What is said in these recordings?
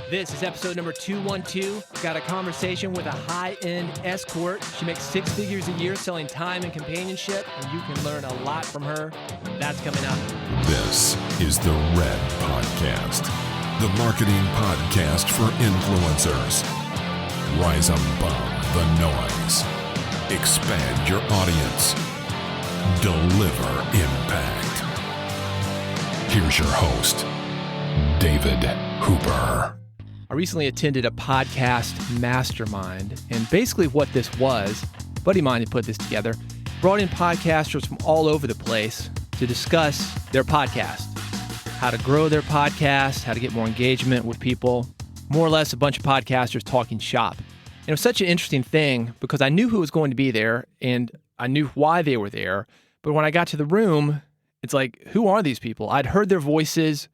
This is episode number 212. Got a conversation with a high-end escort. She makes 6 figures a year selling time and companionship, and you can learn a lot from her. That's coming up. This is the Red Podcast, the marketing podcast for influencers. Rise above the noise. Expand your audience. Deliver impact. Here's your host, David Hooper. I recently attended a podcast mastermind, and basically what this was, a buddy of mine had put this together, brought in podcasters from all over the place to discuss their podcast, how to grow their podcast, how to get more engagement with people, more or less a bunch of podcasters talking shop. And it was such an interesting thing because I knew who was going to be there and I knew why they were there. But when I got to the room, it's like, who are these people? I'd heard their voices,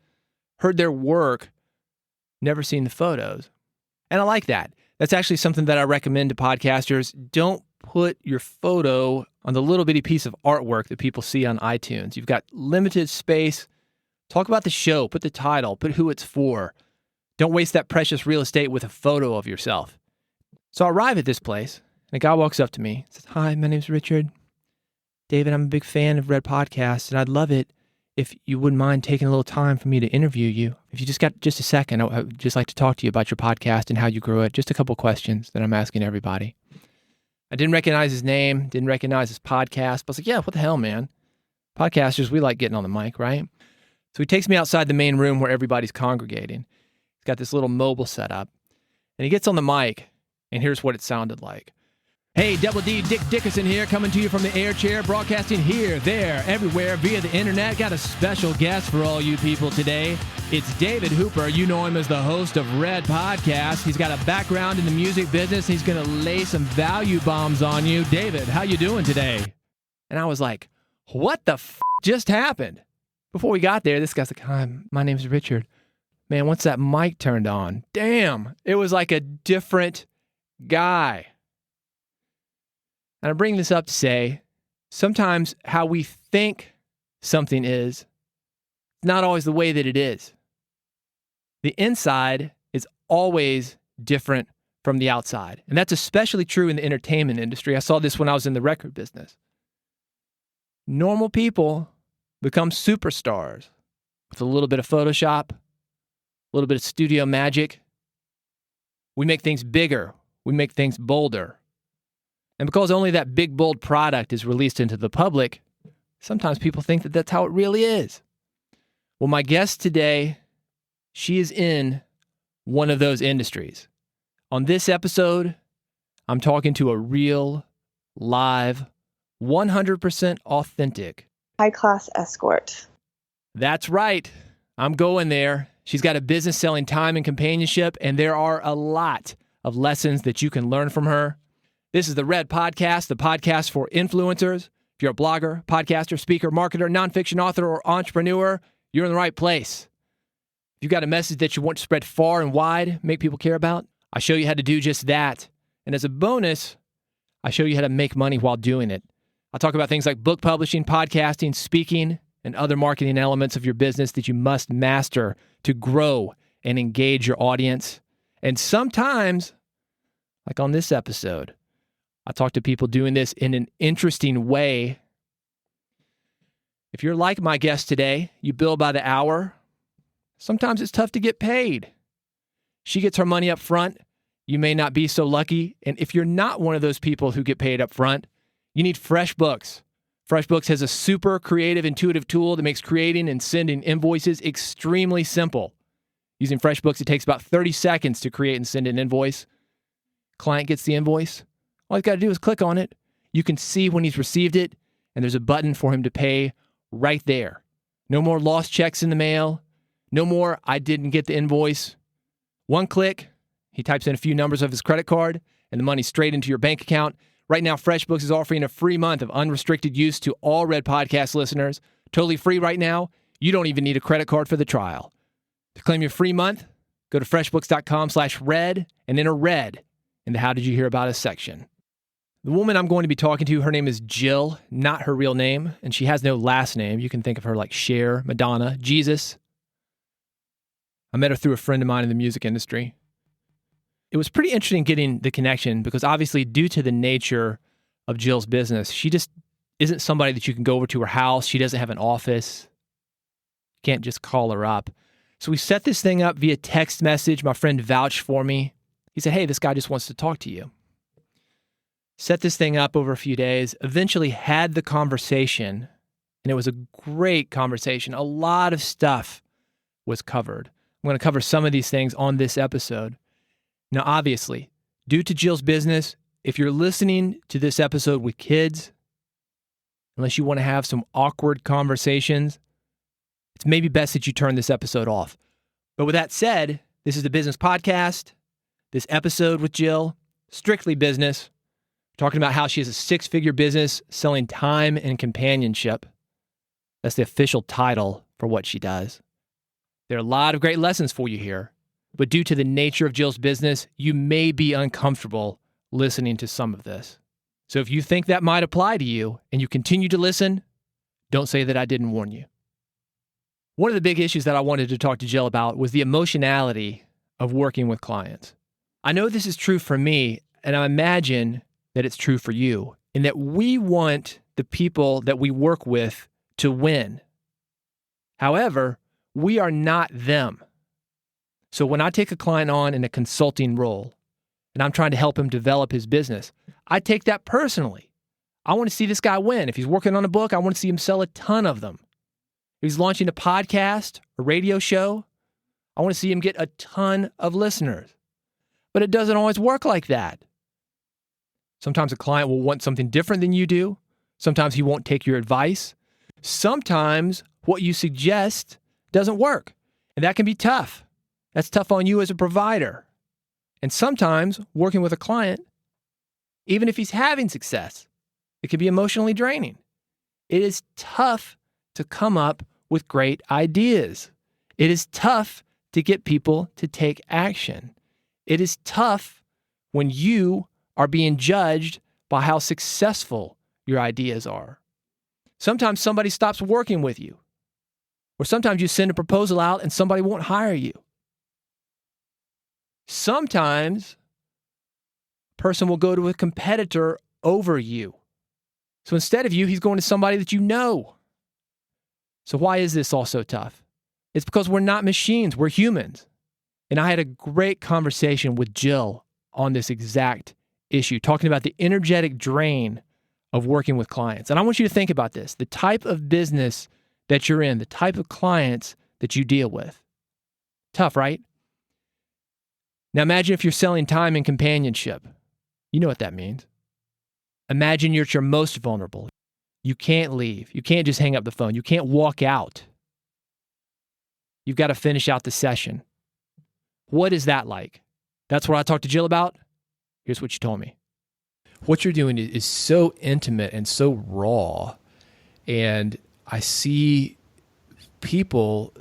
heard their work, never seen the photos. And I like that. That's actually something that I recommend to podcasters. Don't put your photo on the little bitty piece of artwork that people see on iTunes. You've got limited space. Talk about the show, put the title, put who it's for. Don't waste that precious real estate with a photo of yourself. So I arrive at this place, and a guy walks up to me and says, "Hi, my name's Richard. David, I'm a big fan of Red Podcast, and I'd love it if you wouldn't mind taking a little time for me to interview you. If you just got just a second, I would just like to talk to you about your podcast and how you grew it. Just a couple questions that I'm asking everybody." I didn't recognize his name, didn't recognize his podcast, but I was like, yeah, what the hell, man? Podcasters, we like getting on the mic, right? So he takes me outside the main room where everybody's congregating. He's got this little mobile setup, and he gets on the mic, and here's what it sounded like. "Hey, Double D, Dick Dickerson here, coming to you from the air chair, broadcasting here, there, everywhere, via the internet. Got a special guest for all you people today. It's David Hooper. You know him as the host of Red Podcast. He's got a background in the music business. He's going to lay some value bombs on you. David, how you doing today?" And I was like, what the just happened? Before we got there, this guy's like, "Hi, my name's Richard." Man, once that mic turned on, damn, it was like a different guy. And I bring this up to say, sometimes how we think something is not always the way that it is. The inside is always different from the outside. And that's especially true in the entertainment industry. I saw this when I was in the record business. Normal people become superstars with a little bit of Photoshop, a little bit of studio magic. We make things bigger. We make things bolder. And because only that big, bold product is released into the public, sometimes people think that that's how it really is. Well, my guest today, she is in one of those industries. On this episode, I'm talking to a real, live, 100% authentic high-class escort. That's right. I'm going there. She's got a business selling time and companionship, and there are a lot of lessons that you can learn from her. This is the Red Podcast, the podcast for influencers. If you're a blogger, podcaster, speaker, marketer, nonfiction author, or entrepreneur, you're in the right place. If you've got a message that you want to spread far and wide, make people care about, I show you how to do just that. And as a bonus, I show you how to make money while doing it. I'll talk about things like book publishing, podcasting, speaking, and other marketing elements of your business that you must master to grow and engage your audience. And sometimes, like on this episode, I talk to people doing this in an interesting way. If you're like my guest today, you bill by the hour. Sometimes it's tough to get paid. She gets her money up front. You may not be so lucky. And if you're not one of those people who get paid up front, you need FreshBooks. FreshBooks has a super creative, intuitive tool that makes creating and sending invoices extremely simple. Using FreshBooks, it takes about 30 seconds to create and send an invoice. Client gets the invoice. All he's got to do is click on it. You can see when he's received it, and there's a button for him to pay right there. No more lost checks in the mail. No more, "I didn't get the invoice." One click, he types in a few numbers of his credit card, and the money's straight into your bank account. Right now, FreshBooks is offering a free month of unrestricted use to all Red Podcast listeners. Totally free right now. You don't even need a credit card for the trial. To claim your free month, go to freshbooks.com/red and enter RED in the How Did You Hear About Us section. The woman I'm going to be talking to, her name is Jill, not her real name, and she has no last name. You can think of her like Cher, Madonna, Jesus. I met her through a friend of mine in the music industry. It was pretty interesting getting the connection because obviously due to the nature of Jill's business, she just isn't somebody that you can go over to her house. She doesn't have an office. You can't just call her up. So we set this thing up via text message. My friend vouched for me. He said, hey, this guy just wants to talk to you. Set this thing up over a few days, eventually had the conversation, and it was a great conversation. A lot of stuff was covered. I'm going to cover some of these things on this episode. Now, obviously, due to Jill's business, if you're listening to this episode with kids, unless you want to have some awkward conversations, it's maybe best that you turn this episode off. But with that said, this is the Business Podcast. This episode with Jill, strictly business. We're talking about how she has a 6-figure business selling time and companionship. That's the official title for what she does. There are a lot of great lessons for you here, but due to the nature of Jill's business, you may be uncomfortable listening to some of this. So if you think that might apply to you and you continue to listen, don't say that I didn't warn you. One of the big issues that I wanted to talk to Jill about was the emotionality of working with clients. I know this is true for me, and I imagine that it's true for you, in that we want the people that we work with to win. However, we are not them. So when I take a client on in a consulting role, and I'm trying to help him develop his business, I take that personally. I want to see this guy win. If he's working on a book, I want to see him sell a ton of them. If he's launching a podcast, a radio show, I want to see him get a ton of listeners. But it doesn't always work like that. Sometimes a client will want something different than you do. Sometimes he won't take your advice. Sometimes what you suggest doesn't work. And that can be tough. That's tough on you as a provider. And sometimes working with a client, even if he's having success, it can be emotionally draining. It is tough to come up with great ideas. It is tough to get people to take action. It is tough when you are being judged by how successful your ideas are. Sometimes somebody stops working with you. Or sometimes you send a proposal out and somebody won't hire you. Sometimes a person will go to a competitor over you. So instead of you, he's going to somebody that you know. So why is this all so tough? It's because we're not machines, we're humans. And I had a great conversation with Jill on this exact issue, talking about the energetic drain of working with clients. And I want you to think about this, the type of business that you're in, the type of clients that you deal with. Tough, right? Now imagine if you're selling time and companionship. You know what that means. Imagine you're at your most vulnerable. You can't leave. You can't just hang up the phone. You can't walk out. You've got to finish out the session. What is that like? That's what I talked to Jill about. Here's what she told me. What you're doing is so intimate and so raw. And I see people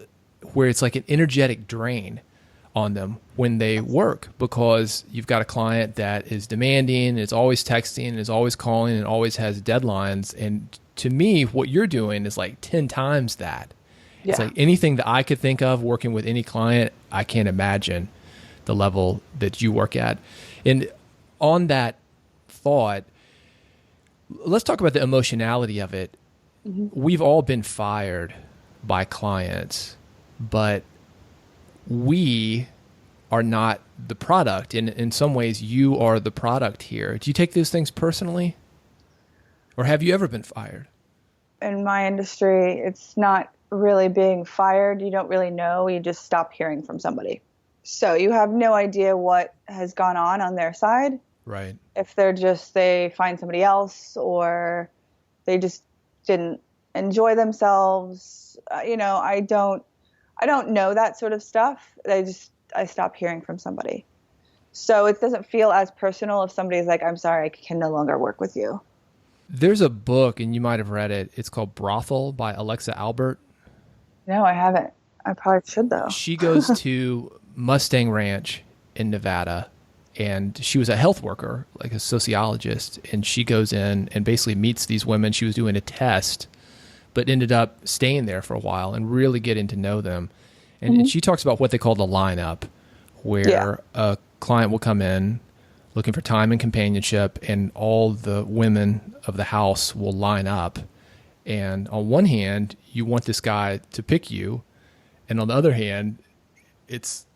where it's like an energetic drain on them when they work, because you've got a client that is demanding, and is always texting, and is always calling, and always has deadlines. And to me, what you're doing is like 10 times that. Yeah. It's like anything that I could think of working with any client, I can't imagine the level that you work at. And on that thought, let's talk about the emotionality of it. Mm-hmm. We've all been fired by clients, but we are not the product. In some ways, you are the product here. Do you take those things personally? Or have you ever been fired? In my industry, it's not really being fired. You don't really know. You just stop hearing from somebody. So you have no idea what has gone on their side. Right. If they find somebody else, or they just didn't enjoy themselves. I don't know that sort of stuff. I stop hearing from somebody. So it doesn't feel as personal if somebody's like, I'm sorry, I can no longer work with you. There's a book, and you might have read it. It's called Brothel by Alexa Albert. No, I haven't. I probably should, though. She goes to Mustang Ranch in Nevada, and she was a health worker, like a sociologist, and she goes in and basically meets these women. She was doing a test, but ended up staying there for a while and really getting to know them. And she talks about what they call the lineup, where a client will come in looking for time and companionship, and all the women of the house will line up. And on one hand, you want this guy to pick you, and on the other hand, it's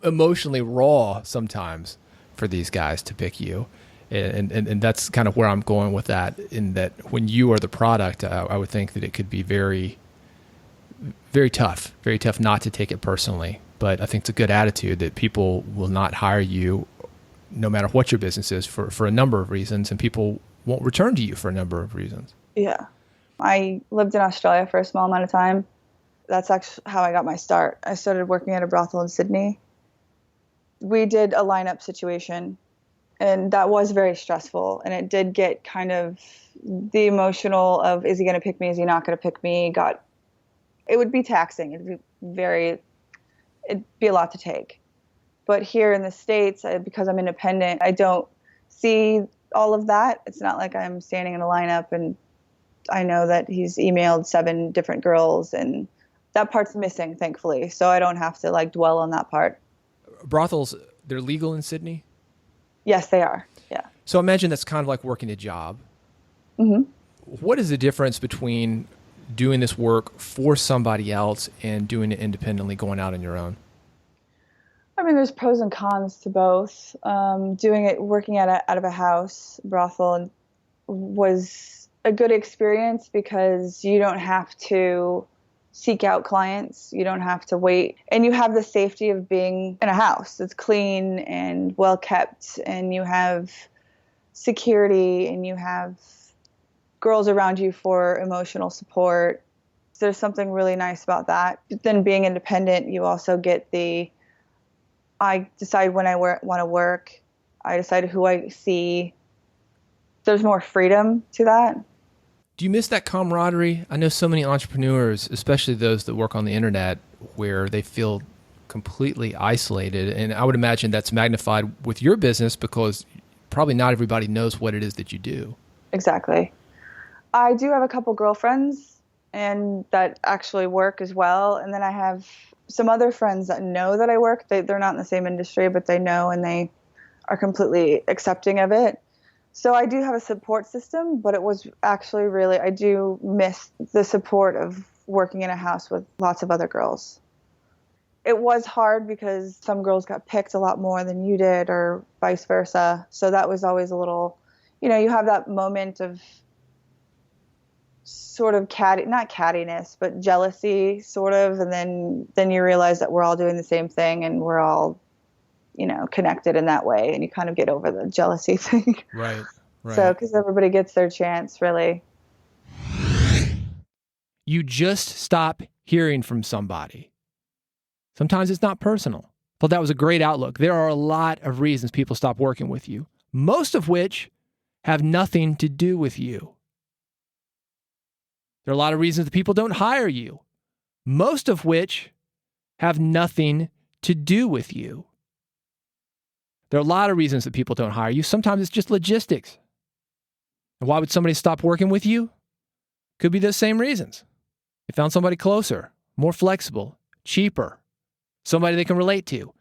emotionally raw sometimes for these guys to pick you. And that's kind of where I'm going with that, in that when you are the product, I would think that it could be very, very tough not to take it personally. But I think it's a good attitude that people will not hire you no matter what your business is for a number of reasons, and people won't return to you for a number of reasons. Yeah. I lived in Australia for a small amount of time. That's actually how I got my start. I started working at a brothel in Sydney. We did a lineup situation, and that was very stressful. And it did get kind of the emotional of, is he going to pick me? Is he not going to pick me? It would be taxing. It'd be a lot to take. But here in the States, because I'm independent, I don't see all of that. It's not like I'm standing in a lineup and I know that he's emailed 7 different girls, and that part's missing, thankfully. So I don't have to dwell on that part. Brothels, they're legal in Sydney? Yes, they are. Yeah. So imagine that's kind of like working a job. Mm-hmm. What is the difference between doing this work for somebody else and doing it independently, going out on your own? I mean, there's pros and cons to both. Working out of a house brothel was a good experience because you don't have to seek out clients. You don't have to wait. And you have the safety of being in a house that's clean and well kept, and you have security, and you have girls around you for emotional support. So there's something really nice about that. But then being independent, you also get I decide when I want to work. I decide who I see. There's more freedom to that. Do you miss that camaraderie? I know so many entrepreneurs, especially those that work on the internet, where they feel completely isolated. And I would imagine that's magnified with your business because probably not everybody knows what it is that you do. Exactly. I do have a couple girlfriends and that actually work as well. And then I have some other friends that know that I work. They're not in the same industry, but they know, and they are completely accepting of it. So I do have a support system, but it was actually I do miss the support of working in a house with lots of other girls. It was hard because some girls got picked a lot more than you did, or vice versa. So that was always a little, you have that moment of sort of not cattiness, but jealousy sort of. And then you realize that we're all doing the same thing and we're all, connected in that way. And you kind of get over the jealousy thing. Right. So, because everybody gets their chance, really. You just stop hearing from somebody. Sometimes it's not personal. Thought that was a great outlook. There are a lot of reasons people stop working with you, most of which have nothing to do with you. There are a lot of reasons that people don't hire you, most of which have nothing to do with you. There are a lot of reasons that people don't hire you. Sometimes it's just logistics. And why would somebody stop working with you? Could be those same reasons. They found somebody closer, more flexible, cheaper, somebody they can relate to.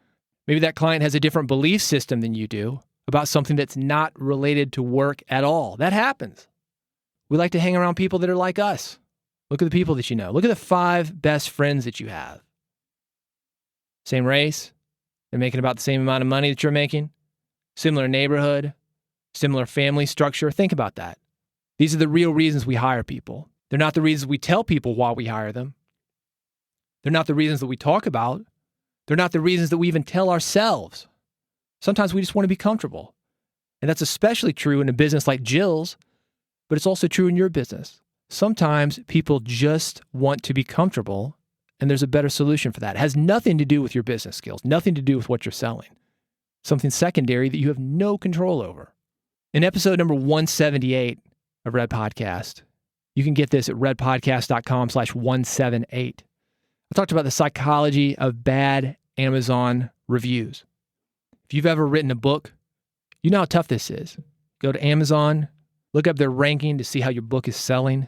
Maybe that client has a different belief system than you do about something that's not related to work at all. That happens. We like to hang around people that are like us. Look at the people that you know. Look at the 5 best friends that you have. Same race. They're making about the same amount of money that you're making. Similar neighborhood. Similar family structure. Think about that. These are the real reasons we hire people. They're not the reasons we tell people why we hire them. They're not the reasons that we talk about. They're not the reasons that we even tell ourselves. Sometimes we just want to be comfortable. And that's especially true in a business like Jill's, but it's also true in your business. Sometimes people just want to be comfortable, and there's a better solution for that. It has nothing to do with your business skills, nothing to do with what you're selling. Something secondary that you have no control over. In episode number 178 of Red Podcast, you can get this at redpodcast.com/178. I talked about the psychology of bad Amazon reviews. If you've ever written a book, you know how tough this is. Go to Amazon, look up their ranking to see how your book is selling.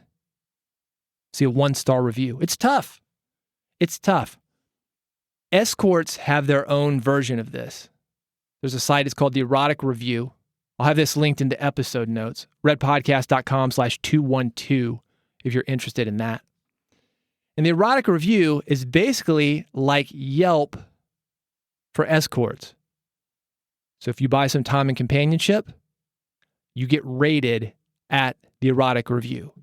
See a 1-star review. It's tough. It's tough. Escorts have their own version of this. There's a site, it's called The Erotic Review. I'll have this linked in the episode notes, redpodcast.com/212 if you're interested in that. And the Erotic Review is basically like Yelp for escorts. So if you buy some time and companionship, you get rated at the Erotic Review.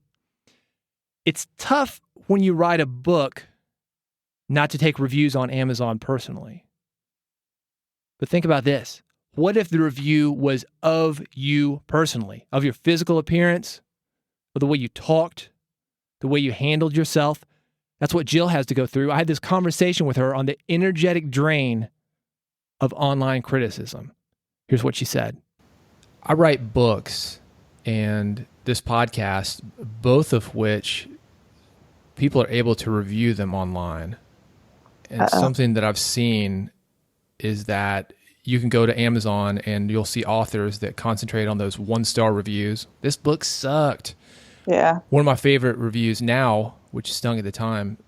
It's tough when you write a book not to take reviews on Amazon personally. But think about this. What if the review was of you personally, of your physical appearance, of the way you talked, the way you handled yourself? That's what Jill has to go through. I had this conversation with her on the energetic drain of online criticism. Here's what she said. I write books and this podcast, both of which people are able to review them online. And something that I've seen is that you can go to Amazon and you'll see authors that concentrate on those 1-star reviews. This book sucked. Yeah. One of my favorite reviews now, which stung at the time,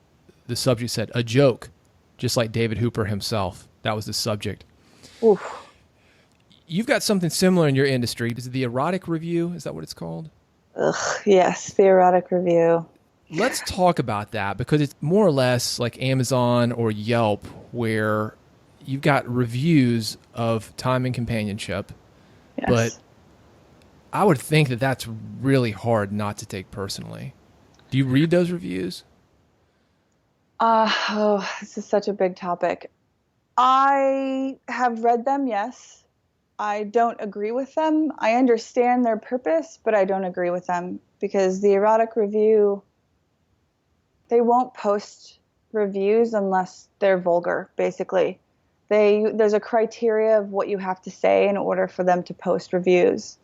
the subject said, a joke, just like David Hooper himself. That was the subject. Oof. You've got something similar in your industry. Is it the Erotic Review? Is that what it's called? Yes, the Erotic Review. Let's talk about that, because it's more or less like Amazon or Yelp, where you've got reviews of time and companionship. Yes. But I would think that that's really hard not to take personally. Do you read those reviews? This is such a big topic. I have read them, yes. I don't agree with them. I understand their purpose, but I don't agree with them, because the Erotic Review, they won't post reviews unless they're vulgar, basically. There's a criteria of what you have to say in order for them to post reviews.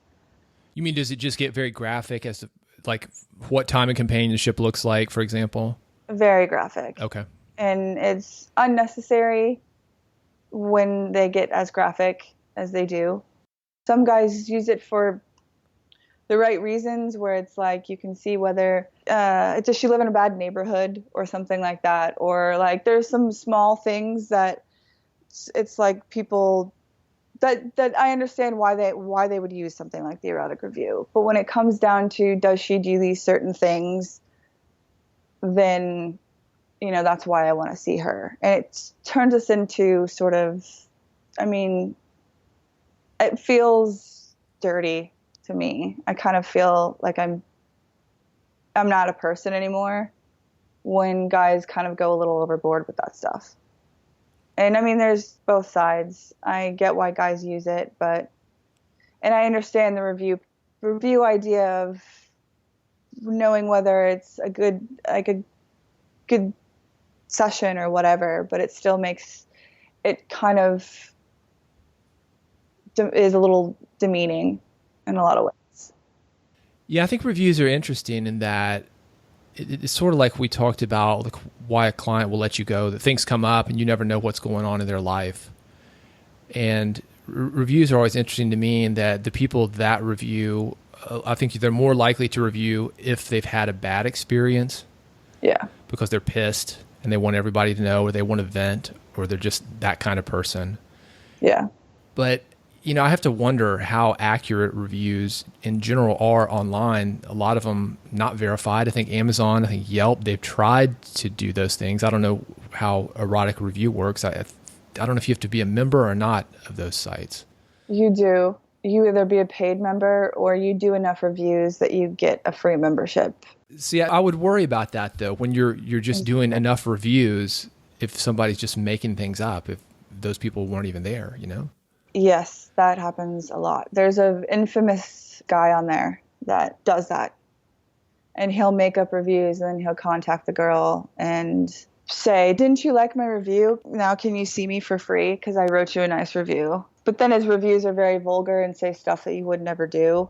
You mean, does it just get very graphic as to like what time and companionship looks like, for example? Very graphic. Okay. And it's unnecessary when they get as graphic as they do. Some guys use it for the right reasons, where it's like you can see whether does she live in a bad neighborhood or something like that, or like there's some small things that it's like people that I understand why they would use something like the Erotic Review. But when it comes down to does she do these certain things, then that's why I want to see her. And it turns us into sort of, it feels dirty to me. I kind of feel like I'm not a person anymore when guys kind of go a little overboard with that stuff. And there's both sides. I get why guys use it, and I understand the review idea of knowing whether it's a good session or whatever, but it still makes it kind of is a little demeaning in a lot of ways. Yeah, I think reviews are interesting in that it's sort of like we talked about, like why a client will let you go, that things come up and you never know what's going on in their life. And reviews are always interesting to me in that the people that review, I think they're more likely to review if they've had a bad experience. Yeah. Because they're pissed and they want everybody to know, or they want to vent, or they're just that kind of person. Yeah. But I have to wonder how accurate reviews in general are online. A lot of them not verified. I think Amazon, I think Yelp, they've tried to do those things. I don't know how Erotic Review works. I don't know if you have to be a member or not of those sites. You do. You either be a paid member or you do enough reviews that you get a free membership. See, I would worry about that though. When you're just doing enough reviews, if somebody's just making things up, if those people weren't even there, Yes, that happens a lot. There's an infamous guy on there that does that. And he'll make up reviews, and then he'll contact the girl and say, didn't you like my review? Now can you see me for free because I wrote you a nice review? But then his reviews are very vulgar and say stuff that you would never do.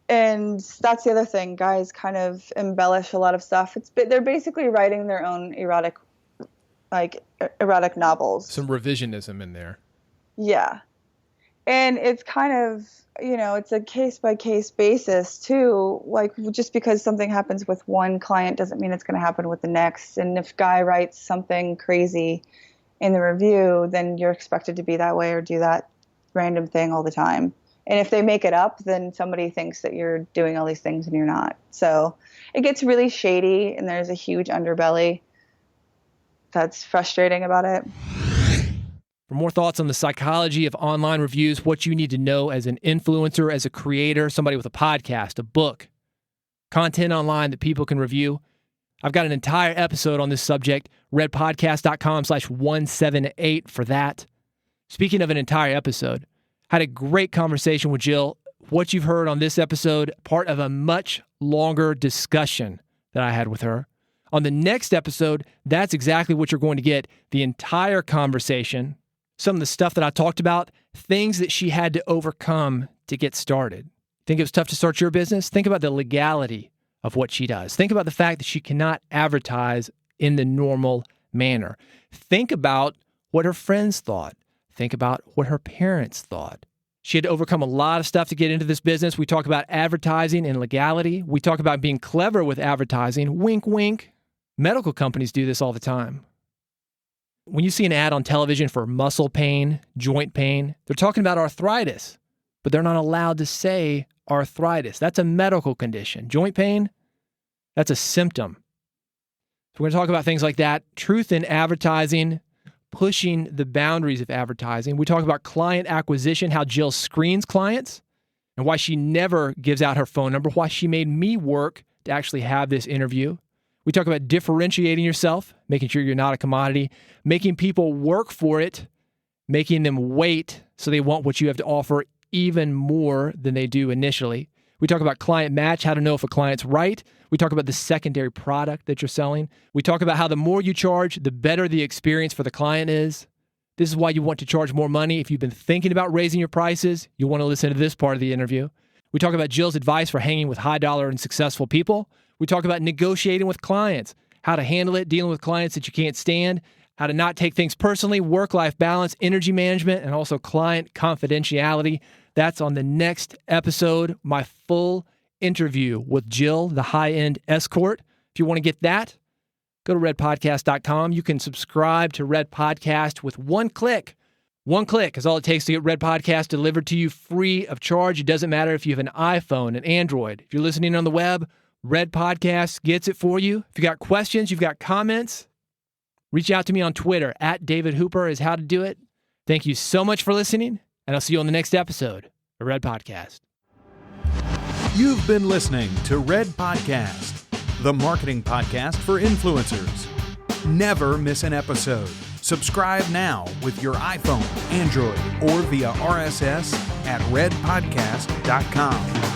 And that's the other thing. Guys kind of embellish a lot of stuff. They're basically writing their own erotic novels. Some revisionism in there. Yeah. And it's kind of, it's a case-by-case basis too. Like, just because something happens with one client doesn't mean it's going to happen with the next. And if guy writes something crazy in the review, then you're expected to be that way or do that random thing all the time. And if they make it up, then somebody thinks that you're doing all these things and you're not. So it gets really shady, and there's a huge underbelly that's frustrating about it. For more thoughts on the psychology of online reviews, what you need to know as an influencer, as a creator, somebody with a podcast, a book, content online that people can review, I've got an entire episode on this subject, redpodcast.com/178 for that. Speaking of an entire episode, had a great conversation with Jill. What you've heard on this episode, part of a much longer discussion that I had with her. On the next episode, that's exactly what you're going to get, the entire conversation, some of the stuff that I talked about, things that she had to overcome to get started. Think it was tough to start your business? Think about the legality of what she does. Think about the fact that she cannot advertise in the normal manner. Think about what her friends thought. Think about what her parents thought. She had to overcome a lot of stuff to get into this business. We talk about advertising and legality. We talk about being clever with advertising. Wink, wink. Medical companies do this all the time. When you see an ad on television for muscle pain, joint pain, they're talking about arthritis, but they're not allowed to say arthritis. That's a medical condition. Joint pain, that's a symptom. So we're going to talk about things like that. Truth in advertising, pushing the boundaries of advertising. We talk about client acquisition, how Jill screens clients, and why she never gives out her phone number, why she made me work to actually have this interview. We talk about differentiating yourself, making sure you're not a commodity, making people work for it, making them wait so they want what you have to offer even more than they do initially. We talk about client match, how to know if a client's right. We talk about the secondary product that you're selling. We talk about how the more you charge, the better the experience for the client is. This is why you want to charge more money. If you've been thinking about raising your prices, you want to listen to this part of the interview. We talk about Jill's advice for hanging with high dollar and successful people. We talk about negotiating with clients, how to handle it, dealing with clients that you can't stand, how to not take things personally, work-life balance, energy management, and also client confidentiality. That's on the next episode, my full interview with Jill, the high-end Escort. If you want to get that, go to redpodcast.com. You can subscribe to Red Podcast with one click. One click is all it takes to get Red Podcast delivered to you free of charge. It doesn't matter if you have an iPhone, an Android. If you're listening on the web, Red Podcast gets it for you. If you got questions, you've got comments, reach out to me on Twitter. @DavidHooper is how to do it. Thank you so much for listening, and I'll see you on the next episode of Red Podcast. You've been listening to Red Podcast, the marketing podcast for influencers. Never miss an episode. Subscribe now with your iPhone, Android, or via RSS at redpodcast.com.